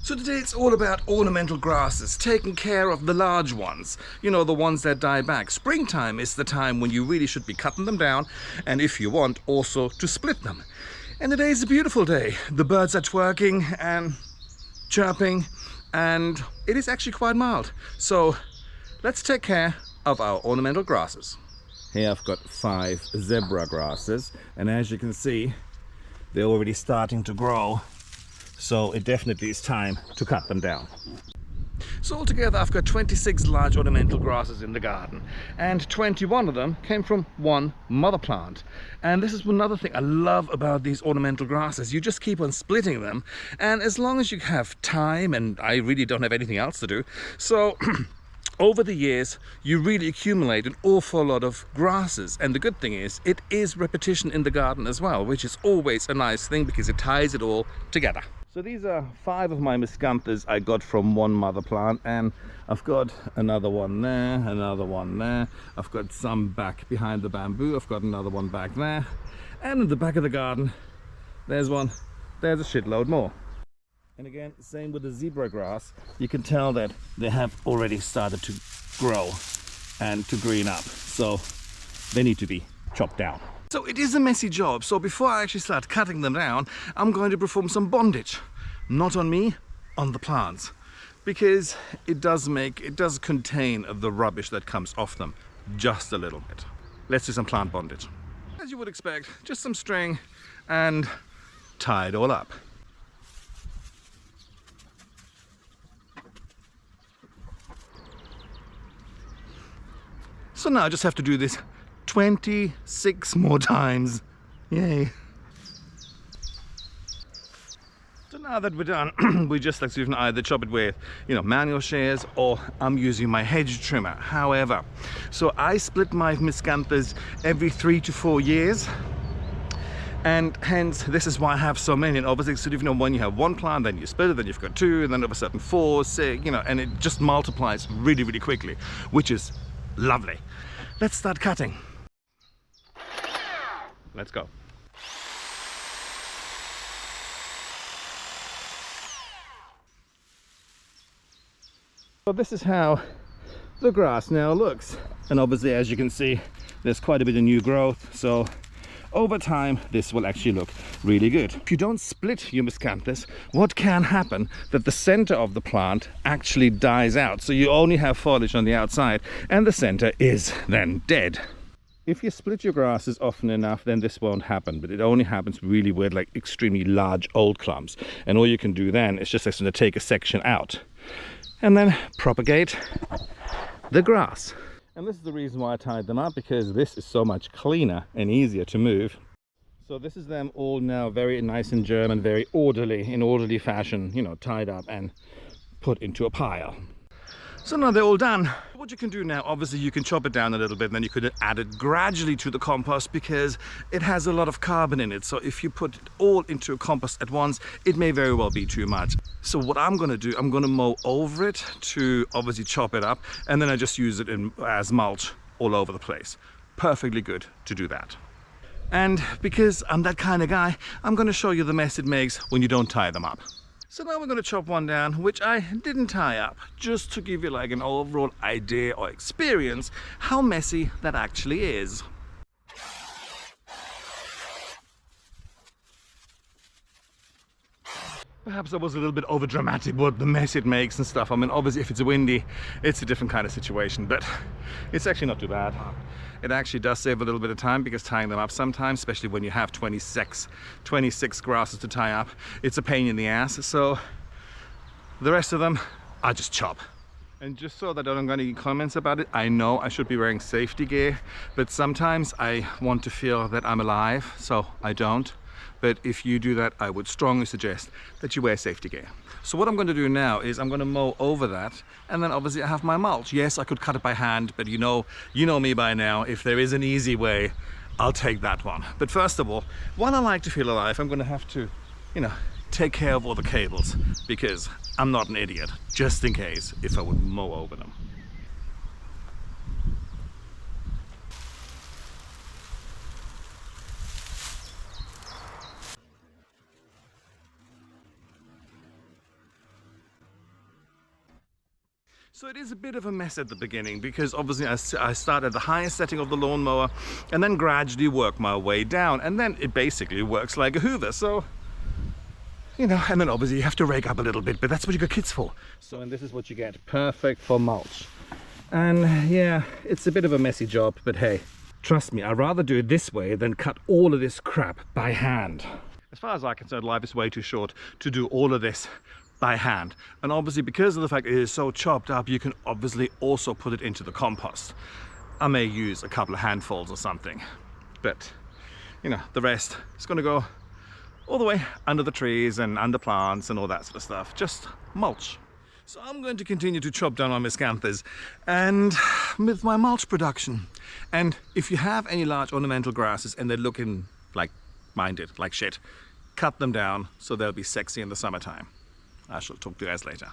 So today it's all about ornamental grasses, taking care of the large ones, you know, the ones that die back. Springtime is the time when you really should be cutting them down, and if you want, also to split them. And today is a beautiful day. The birds are twerking and chirping, and it is actually quite mild. So let's take care of our ornamental grasses. Here I've got 5 zebra grasses, and as you can see, they're already starting to grow. So it definitely is time to cut them down. So altogether I've got 26 large ornamental grasses in the garden, and 21 of them came from one mother plant. And this is another thing I love about these ornamental grasses. You just keep on splitting them, and as long as you have time, and I really don't have anything else to do, so over the years you really accumulate an awful lot of grasses. And the good thing is it is repetition in the garden as well, which is always a nice thing because it ties it all together. So these are 5 of my Miscanthus I got from one mother plant, and I've got another one there, another one there. I've got some back behind the bamboo. I've got another one back there, and in the back of the garden there's one. There's a shitload more. And again, same with the zebra grass. You can tell that they have already started to grow and to green up, so they need to be chopped down. So it is a messy job, so before I actually start cutting them down, I'm going to perform some bondage. Not on me, on the plants. Because it does contain the rubbish that comes off them, just a little bit. Let's do some plant bondage. As you would expect, just some string and tie it all up. So now I just have to do this 26 more times. Yay. So now that we're done, we just like to either chop it with, manual shears, or I'm using my hedge trimmer. However, so I split my Miscanthus every 3 to 4 years. And hence, this is why I have so many. And obviously, so when you have one plant, then you split it, then you've got 2, and then of a sudden 4, 6, and it just multiplies really, really quickly, which is lovely. Let's start cutting. Let's go. So this is how the grass now looks. And obviously, as you can see, there's quite a bit of new growth. So over time, this will actually look really good. If you don't split your Miscanthus, what can happen that the center of the plant actually dies out. So you only have foliage on the outside, and the center is then dead. If you split your grasses often enough, then this won't happen, but it only happens really with like extremely large old clumps. And all you can do then is just actually take a section out and then propagate the grass. And this is the reason why I tied them up, because this is so much cleaner and easier to move. So this is them all now very nice and German, very orderly, in orderly fashion, tied up and put into a pile. So now they're all done. What you can do now, obviously you can chop it down a little bit, and then you could add it gradually to the compost because it has a lot of carbon in it. So if you put it all into a compost at once, it may very well be too much. So what I'm going to do, I'm going to mow over it to obviously chop it up, and then I just use it as mulch all over the place. Perfectly good to do that. And because I'm that kind of guy, I'm going to show you the mess it makes when you don't tie them up. So now we're going to chop one down, which I didn't tie up, just to give you like an overall idea or experience how messy that actually is. Perhaps I was a little bit over dramatic with the mess it makes and stuff. I mean, obviously if it's windy, it's a different kind of situation, but it's actually not too bad. It actually does save a little bit of time, because tying them up sometimes, especially when you have 26 grasses to tie up, it's a pain in the ass. So the rest of them I just chop. And just so that I don't get any comments about it, I know I should be wearing safety gear, but sometimes I want to feel that I'm alive, so I don't. But if you do that, I would strongly suggest that you wear safety gear. So what I'm going to do now is I'm going to mow over that, and then obviously I have my mulch. Yes, I could cut it by hand, but you know me by now. If there is an easy way, I'll take that one. But first of all, while I like to feel alive, I'm going to have to, take care of all the cables, because I'm not an idiot, just in case if I would mow over them. So it is a bit of a mess at the beginning because obviously I start at the highest setting of the lawnmower and then gradually work my way down, and then it basically works like a hoover. So, you know, and then obviously you have to rake up a little bit, but that's what you got kids for. So, and this is what you get. Perfect for mulch. And yeah, it's a bit of a messy job, but hey, trust me, I'd rather do it this way than cut all of this crap by hand. As far as I'm concerned, life is way too short to do all of this by hand. And obviously, because of the fact it is so chopped up, you can obviously also put it into the compost. I may use a couple of handfuls or something, but you know, the rest is going to go all the way under the trees and under plants and all that sort of stuff. Just mulch. So I'm going to continue to chop down my miscanthus and with my mulch production. And if you have any large ornamental grasses and they're looking like minded, like shit, cut them down so they'll be sexy in the summertime. I shall talk to you guys later.